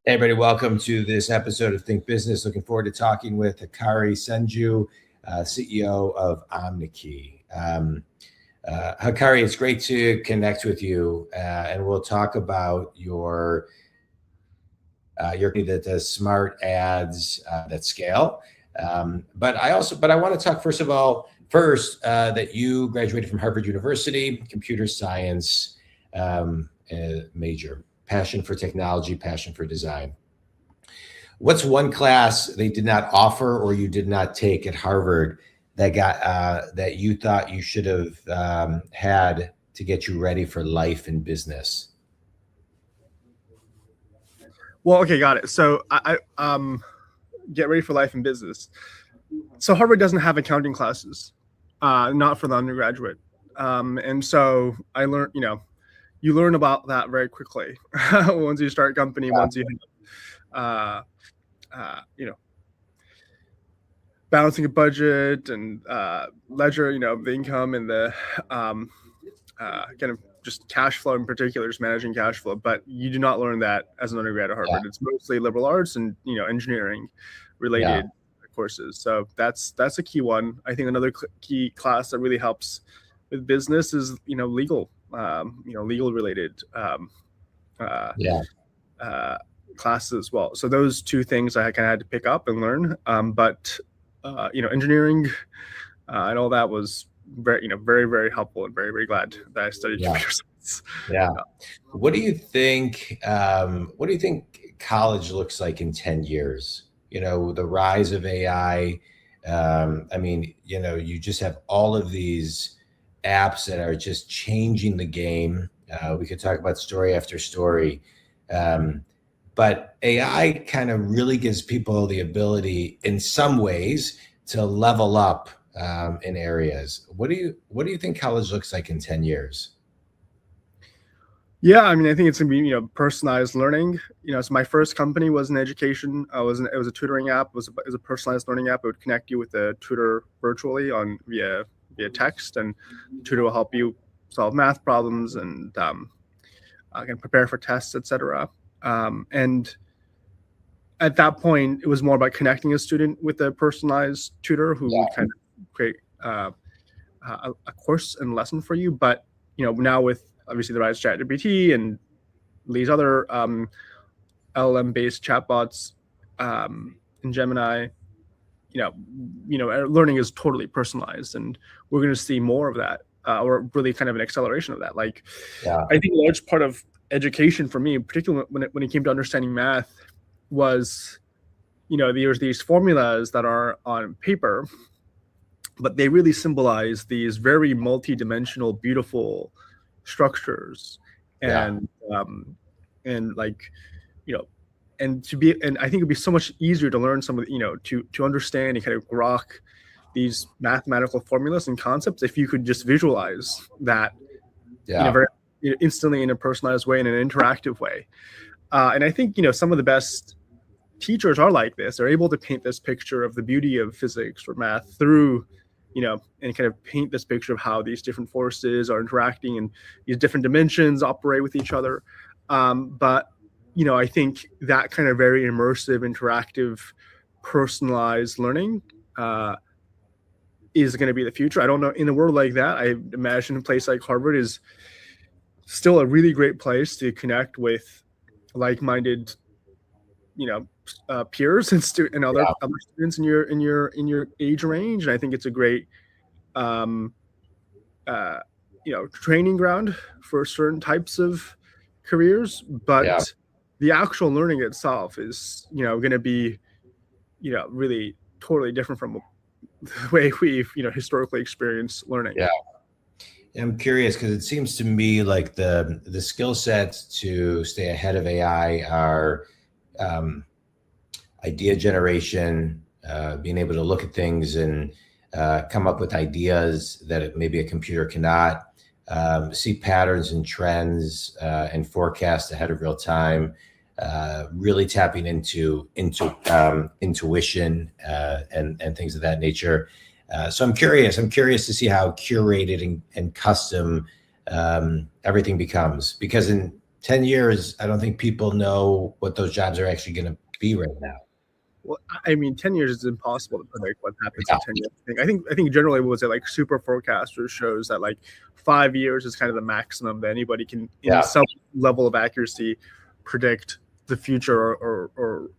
Hey everybody, welcome to this episode of Think Business. Looking forward to talking with Hikari Senju, CEO of Omneky. Hikari, it's great to connect with you, and we'll talk about your company that does smart ads that scale. But I want to talk first that you graduated from Harvard University, computer science major. Passion for technology, passion for design. What's one class they did not offer or you did not take at Harvard that you thought you should have had to get you ready for life and business? Well, okay, got it. So I get ready for life and business. So Harvard doesn't have accounting classes, not for the undergraduate, and so I learned, you learn about that very quickly once you start a company. Yeah. Once you, balancing a budget and ledger, the income and the kind of just cash flow in particular, just managing cash flow. But you do not learn that as an undergrad at Harvard. Yeah. It's mostly liberal arts and engineering related courses. So that's a key one. I think another key class that really helps with business is legal. Legal related classes as well. So those two things I kind of had to pick up and learn. But engineering and all that was very, very, very helpful, and very, very glad that I studied computer science. Yeah. What do you think? What do you think college looks like in 10 years? The rise of AI. You just have all of these apps that are just changing the game. We could talk about story after story. But AI kind of really gives people the ability in some ways to level up in areas. What do you think college looks like in 10 years? Yeah, I think it's gonna be personalized learning. So my first company was in education. It was a tutoring app. It was a personalized learning app. It would connect you with a tutor virtually via text, and the tutor will help you solve math problems and can prepare for tests, etc. And at that point, it was more about connecting a student with a personalized tutor who would kind of create a course and lesson for you. But now with obviously the rise of ChatGPT and these other LLM-based chatbots in Gemini, learning is totally personalized, and we're going to see more of that, or really kind of an acceleration of that. I think a large part of education for me, particularly when it came to understanding math, was there's these formulas that are on paper, but they really symbolize these very multi-dimensional, beautiful structures, and and I think it'd be so much easier to learn some of to understand and kind of grok these mathematical formulas and concepts if you could just visualize that very instantly, in a personalized way, in an interactive way. And I think some of the best teachers are like this. They're able to paint this picture of the beauty of physics or math through and kind of paint this picture of how these different forces are interacting and these different dimensions operate with each other. But I think that kind of very immersive, interactive, personalized learning is going to be the future. I don't know, in a world like that, I imagine a place like Harvard is still a really great place to connect with like-minded, peers and other students in your age range. And I think it's a great, training ground for certain types of careers. But the actual learning itself is, going to be, really totally different from the way we've, historically experienced learning. Yeah. I'm curious because it seems to me like the skill sets to stay ahead of AI are idea generation, being able to look at things and come up with ideas that maybe a computer cannot, see patterns and trends and forecast ahead of real time, really tapping into intuition and things of that nature. So I'm curious to see how curated and custom everything becomes, because in 10 years, I don't think people know what those jobs are actually going to be right now. Well, I mean, 10 years is impossible to predict what happens Yeah. in 10 years. I think generally what was it like super forecasters shows that like 5 years is kind of the maximum that anybody can in some level of accuracy predict the future or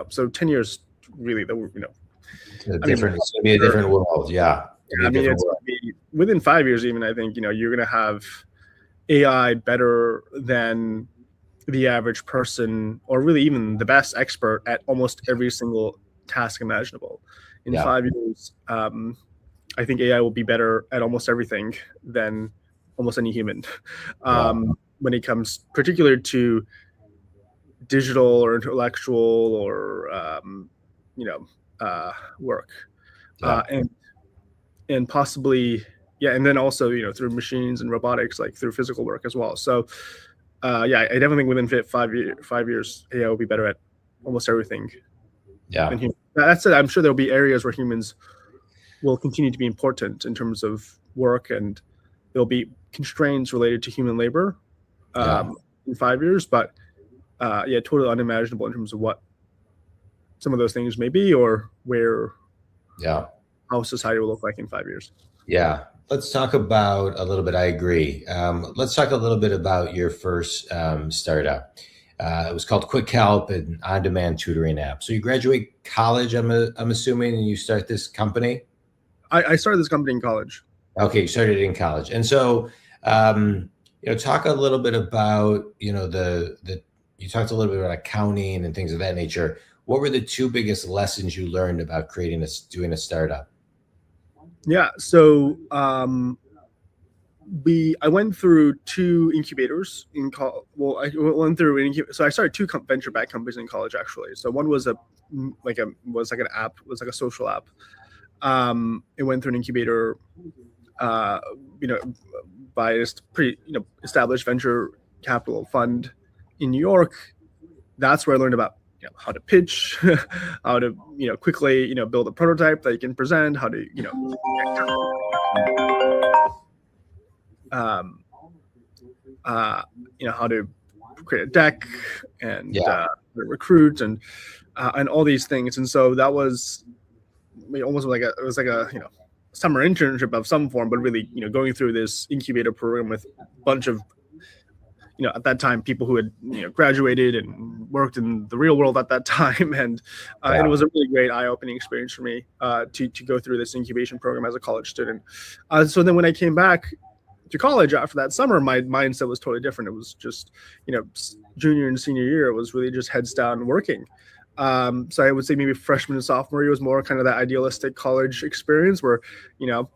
so 10 years really It's going to be a different world. Yeah. I mean, it's within 5 years even, I think, you're going to have AI better than the average person, or really even the best expert at almost every single task imaginable. In 5 years, I think AI will be better at almost everything than almost any human. When it comes particularly to digital or intellectual or work, and possibly and then also through machines and robotics, like through physical work as well. So I definitely think within 5 years, AI will be better at almost everything. Yeah. That said, I'm sure there'll be areas where humans will continue to be important in terms of work, and there'll be constraints related to human labor in 5 years. But totally unimaginable in terms of what some of those things may be, or where how society will look like in 5 years. Yeah. Let's talk about a little bit. I agree. Let's talk a little bit about your first startup. It was called Quick Help, an on-demand tutoring app. So you graduate college, I'm assuming, and you start this company? I started this company in college. Okay, you started it in college. And so, talk a little bit about, you talked a little bit about accounting and things of that nature. What were the two biggest lessons you learned about doing a startup? Yeah, so I went through two incubators in college. Well, I went through so I started two venture-backed companies in college, actually. So one was an app, was like a social app. It went through an incubator, by a pretty established venture capital fund in New York. That's where I learned about how to pitch, how to quickly build a prototype that you can present, how to how to create a deck and recruit and all these things. And so that was almost like it was like a summer internship of some form, but really going through this incubator program with a bunch of at that time, people who had graduated and worked in the real world at that time, and it was a really great eye-opening experience for me to go through this incubation program as a college student. So then when I came back to college after that summer, my mindset was totally different. It was just junior and senior year, it was really just heads down working. So I would say maybe freshman and sophomore year was more kind of that idealistic college experience where you're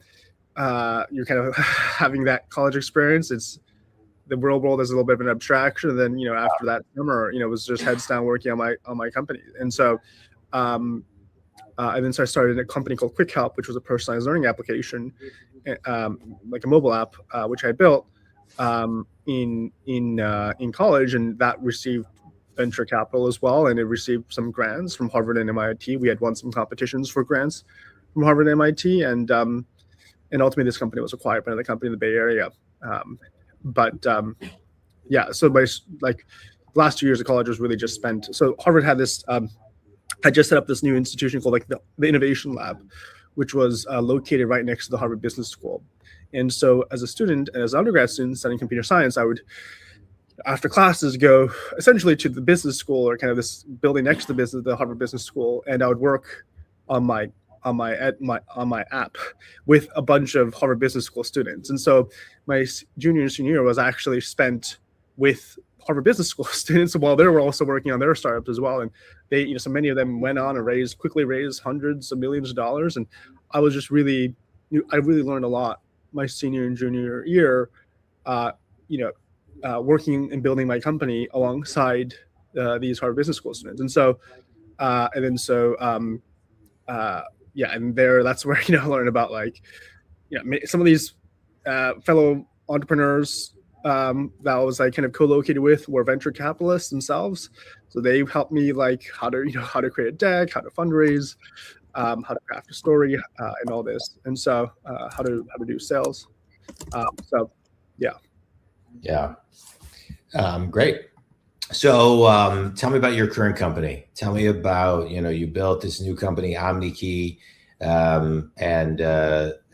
kind of having that college experience. It's the real world is a little bit of an abstraction. And then, after that summer, it was just heads down working on my company. And so, and then so I started a company called Quick Help, which was a personalized learning application, like a mobile app, which I built in college, and that received venture capital as well, and it received some grants from Harvard and MIT. We had won some competitions for grants from Harvard and MIT, and ultimately this company was acquired by another company in the Bay Area. So my last 2 years of college was really just spent. So Harvard had this, I just set up this new institution called the Innovation Lab, which was located right next to the Harvard Business School. And so as a student and as an undergrad student studying computer science, I would, after classes, go essentially to the business school, or kind of this building next to the Harvard Business School, and I would work on my app with a bunch of Harvard Business School students. And so my junior and senior year was actually spent with Harvard Business School students while they were also working on their startups as well. And they, so many of them went on and quickly raised hundreds of millions of dollars. And I was just I really learned a lot my senior and junior year, working and building my company alongside these Harvard Business School students. And so, and that's where I learned about some of these fellow entrepreneurs that I was kind of co-located with were venture capitalists themselves. So they helped me how to create a deck, how to fundraise, how to craft a story, and all this, and so how to do sales. Yeah. Great. So tell me about your current company. Tell me about, you built this new company, Omneky, and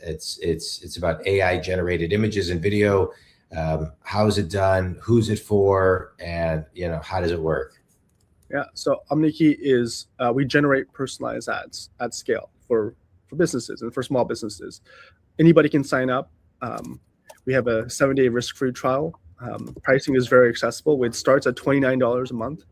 it's about AI generated images and video. How is it done? Who's it for? And how does it work? Yeah, so Omneky is we generate personalized ads at scale for businesses and for small businesses. Anybody can sign up. We have a 7-day risk-free trial. Pricing is very accessible. It starts at $29 a month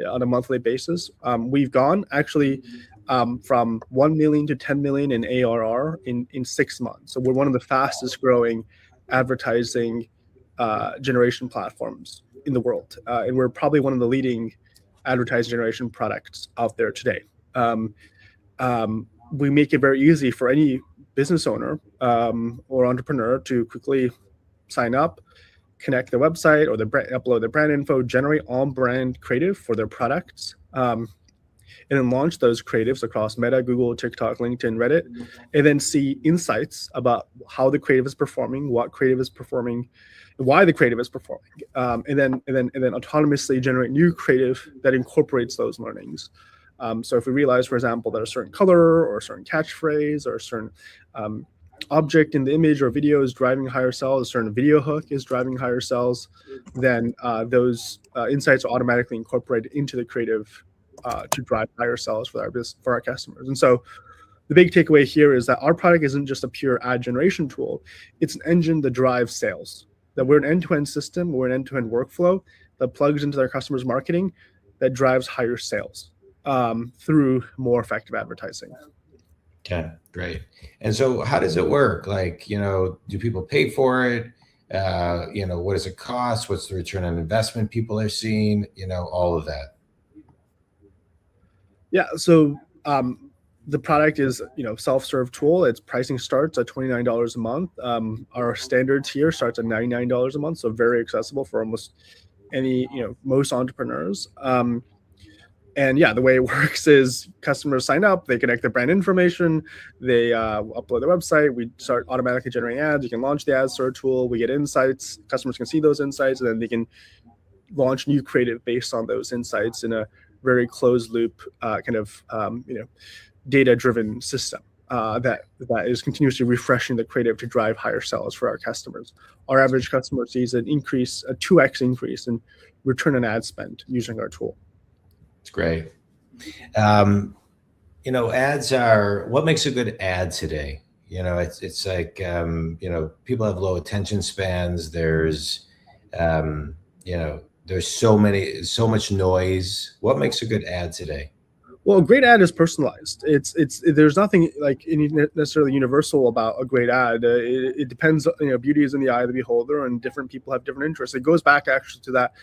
on a monthly basis. We've gone actually from 1 million to 10 million in ARR in 6 months. So we're one of the fastest growing advertising generation platforms in the world, and we're probably one of the leading advertising generation products out there today. We make it very easy for any business owner or entrepreneur to quickly sign up, connect their website or upload their brand info, generate on-brand creative for their products, and then launch those creatives across Meta, Google, TikTok, LinkedIn, Reddit, and then see insights about how the creative is performing, what creative is performing, why the creative is performing, and then autonomously generate new creative that incorporates those learnings. So if we realize, for example, that a certain color or a certain catchphrase or a certain object in the image or video is driving higher sales, a certain video hook is driving higher sales, then those insights are automatically incorporated into the creative to drive higher sales for our customers. And so the big takeaway here is that our product isn't just a pure ad generation tool. It's an engine that drives sales. That we're an end-to-end system, we're an end-to-end workflow that plugs into their customers' marketing that drives higher sales through more effective advertising. Okay, great. And so how does it work? Like, do people pay for it? What does it cost? What's the return on investment people are seeing? All of that. Yeah, so the product is self-serve tool. Its pricing starts at $29 a month. Our standard tier starts at $99 a month, so very accessible for almost any most entrepreneurs. And yeah, the way it works is customers sign up, they connect their brand information, they upload their website, we start automatically generating ads. You can launch the ads through our tool, we get insights, customers can see those insights, and then they can launch new creative based on those insights in a very closed loop data-driven system that is continuously refreshing the creative to drive higher sales for our customers. Our average customer sees a 2x increase in return on ad spend using our tool. It's great. Ads are, what makes a good ad today? It's like, people have low attention spans. There's so much noise. What makes a good ad today? Well, a great ad is personalized. There's nothing like necessarily universal about a great ad. It depends. Beauty is in the eye of the beholder, and different people have different interests. It goes back actually to that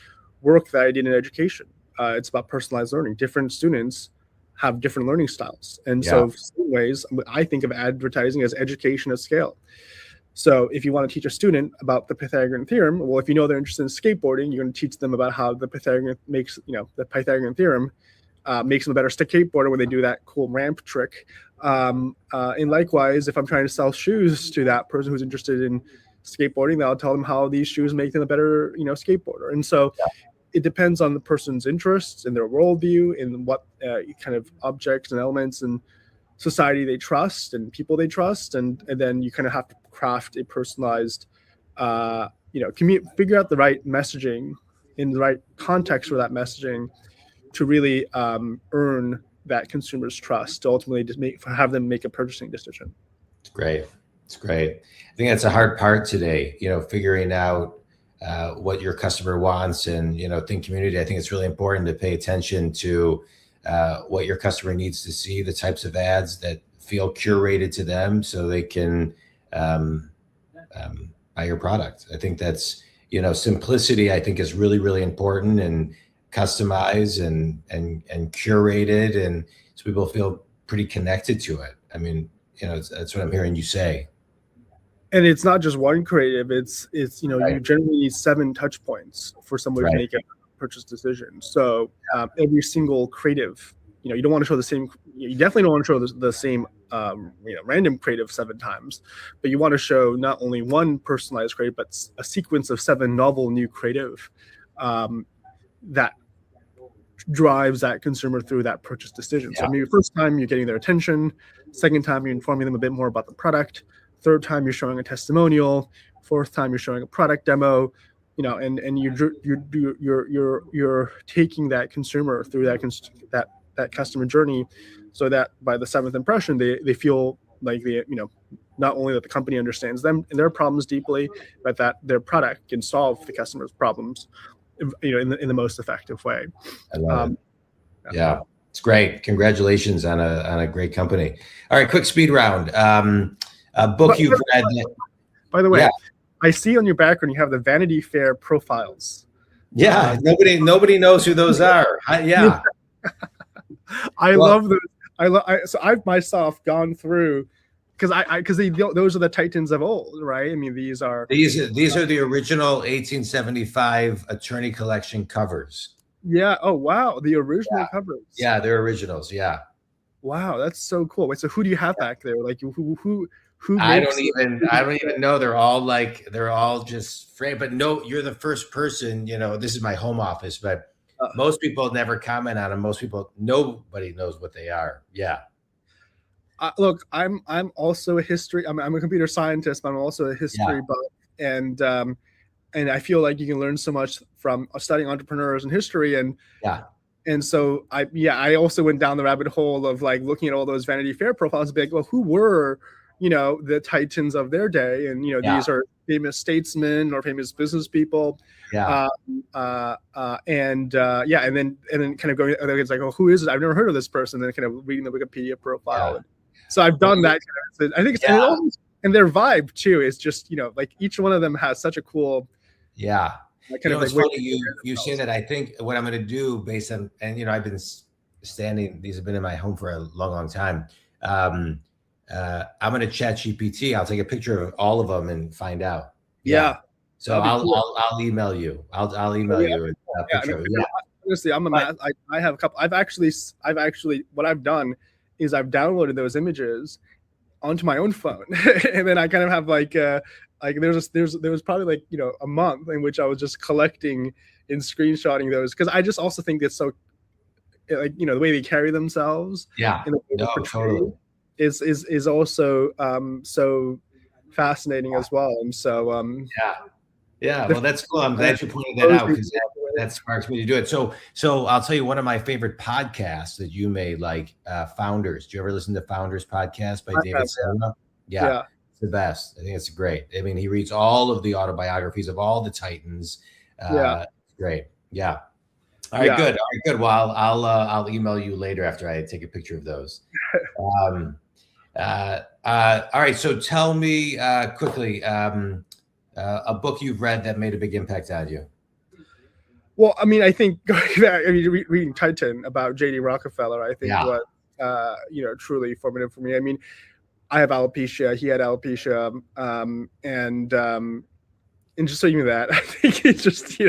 work that I did in education. It's about personalized learning. Different students have different learning styles, and so in some ways, I think of advertising as education at scale. So if you want to teach a student about the Pythagorean theorem, well, if they're interested in skateboarding, you're going to teach them about how the Pythagorean theorem makes them a better skateboarder when they do that cool ramp trick. And likewise, if I'm trying to sell shoes to that person who's interested in skateboarding, I'll tell them how these shoes make them a better, skateboarder. And so it depends on the person's interests and their worldview and what kind of objects and elements and society they trust and people they trust. And then you kind of have to craft a personalized, figure out the right messaging in the right context for that messaging to really earn that consumer's trust, to ultimately just have them make a purchasing decision. It's great. I think that's a hard part today, figuring out what your customer wants. And, think community, I think it's really important to pay attention to what your customer needs to see, the types of ads that feel curated to them so they can buy your product. I think that's, simplicity, I think is really, really important, and customized and curated, and so people feel pretty connected to it. I mean, that's what I'm hearing you say. And it's not just one creative. It's right. You generally need 7 touch points for somebody to make a purchase decision. So every single creative, you don't want to show the same. You definitely don't want to show the same, random creative 7 times, but you want to show not only one personalized creative, but a sequence of 7 novel new creative that drives that consumer through that purchase decision. So maybe first time you're getting their attention, second time you're informing them a bit more about the product, third time you're showing a testimonial, fourth time you're showing a product demo, and you're taking that consumer through that customer journey, so that by the seventh impression they feel like not only that the company understands them and their problems deeply, but that their product can solve the customer's problems, in the most effective way. I love it. Yeah, it's great. Congratulations on a great company. All right, quick speed round. A book you've read. By the way, I see on your background you have the Vanity Fair profiles. Yeah, nobody knows who those are. I love those. So I've myself gone through, because those are the titans of old, right? I mean, these are the original 1875 Attorney Collection covers. Yeah. Oh wow, the original covers. Yeah, they're originals. Yeah. Wow, that's so cool. Wait, so who do you have back there? Like who? I don't even know. They're all just framed. But no, you're the first person. This is my home office, but most people never comment on them. Nobody knows what they are. Yeah. Look, I'm also a history. I'm a computer scientist, but I'm also a history buff, and I feel like you can learn so much from studying entrepreneurs and history, and so I also went down the rabbit hole of like looking at all those Vanity Fair profiles, and be like, well, who were the titans of their day, and these are famous statesmen or famous business people, and then kind of going, it's like, oh, who is it? I've never heard of this person. Then kind of reading the Wikipedia profile. So I've done that. I think it's and their vibe too is just like each one of them has such a cool. Yeah. It's funny you say that. I think what I'm going to do based on, and I've been these have been in my home for a long time. I'm going to chat GPT. I'll take a picture of all of them and find out. Yeah. So I'll email you. I'll email you a picture. Honestly, I have a couple. I've actually what I've done is I've downloaded those images onto my own phone, and then I kind of have like there was probably like a month in which I was just collecting and screenshotting those, because I just also think it's so the way they carry themselves. Yeah. Totally. Is also so fascinating as well, and so well, that's cool. I'm glad you pointed that out, because that sparks me to do it. So I'll tell you, one of my favorite podcasts that you may like, Founders. Do you ever listen to Founders podcast by David Senju? Yeah, it's the best. I think it's great. I mean, he reads all of the autobiographies of all the titans. Great. Yeah. All right, good. Well, I'll email you later after I take a picture of those. All right. So tell me quickly, a book you've read that made a big impact on you. Well, I mean, I think reading Titan about J.D. Rockefeller, I think was truly formative for me. I mean, I have alopecia. He had alopecia, and just so you know that, I think it's just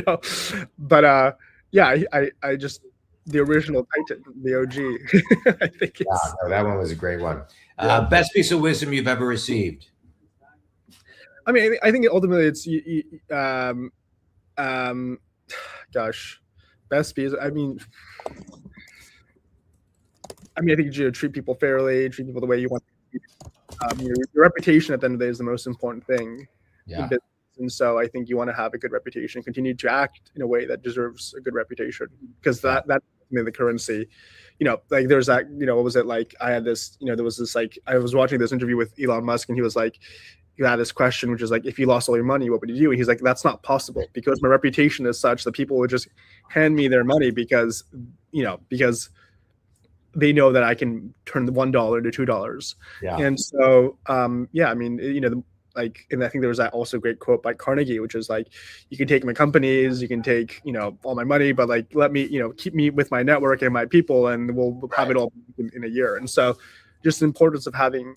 but I just, the original Titan, the OG. I think that one was a great one. Best piece of wisdom you've ever received. I mean, I think ultimately it's best piece. I mean, I think you treat people fairly, treat people the way you want. Your reputation at the end of the day is the most important thing. Yeah. And so I think you want to have a good reputation, continue to act in a way that deserves a good reputation, because that's the currency. Like there's that, what was it like? I had this, there was this, like, I was watching this interview with Elon Musk, and he was like, you had this question, which is like, if you lost all your money, what would you do? And he's like, that's not possible, because my reputation is such that people would just hand me their money because they know that I can turn the $1 to $2. Yeah. And so, I mean, and I think there was that also great quote by Carnegie, which is like, you can take my companies, you can take, all my money, but like, let me, keep me with my network and my people, and we'll have it all in a year. And so just the importance of having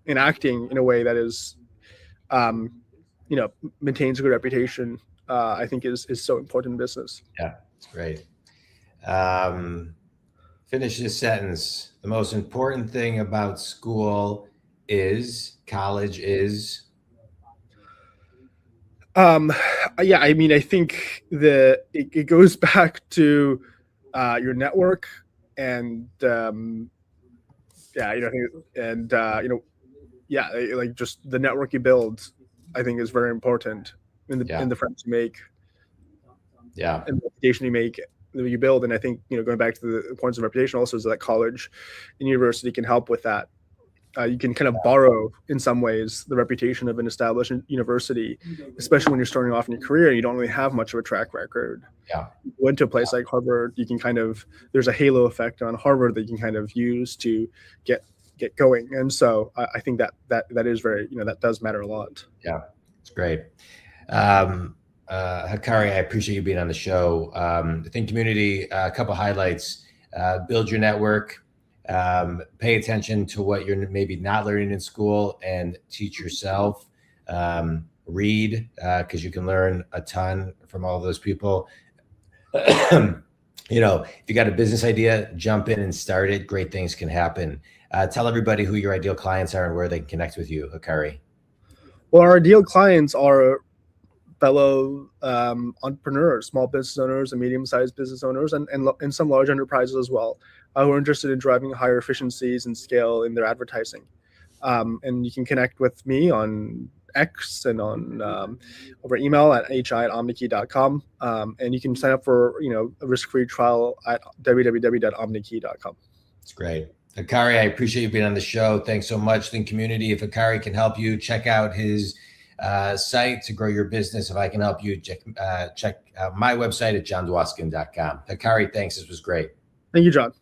and acting in a way that is, maintains a good reputation, I think is so important in business. Yeah, it's great. Finish this sentence. The most important thing about college is. Yeah, I mean, I think it goes back to your network and yeah, you know, and yeah, like just the network you build, I think is very important in the friends you make, and the reputation you make, that you build. And I think, going back to the points of reputation also is that college and university can help with that. You can kind of borrow in some ways the reputation of an established university, especially when you're starting off in your career and you don't really have much of a track record. Yeah. You went to a place like Harvard, you can kind of, there's a halo effect on Harvard that you can kind of use to get going. And so I think that is very, that does matter a lot. Yeah, it's great. Hikari, I appreciate you being on the show. The Think community, a couple highlights: build your network, pay attention to what you're maybe not learning in school, and teach yourself. Read, because you can learn a ton from all those people. If you got a business idea, jump in and start it. Great things can happen. Tell everybody who your ideal clients are and where they can connect with you, Hikari. Well, our ideal clients are fellow entrepreneurs, small business owners and medium-sized business owners, and some large enterprises as well, who are interested in driving higher efficiencies and scale in their advertising. And you can connect with me on X and on over email at hi@omneky.com. And you can sign up for a risk-free trial at www.omneky.com. That's great. Hikari, I appreciate you being on the show. Thanks so much. Think community, if Hikari can help you, check out his site to grow your business. If I can help you, check out my website at johndwaskin.com. Hikari, thanks. This was great. Thank you, John.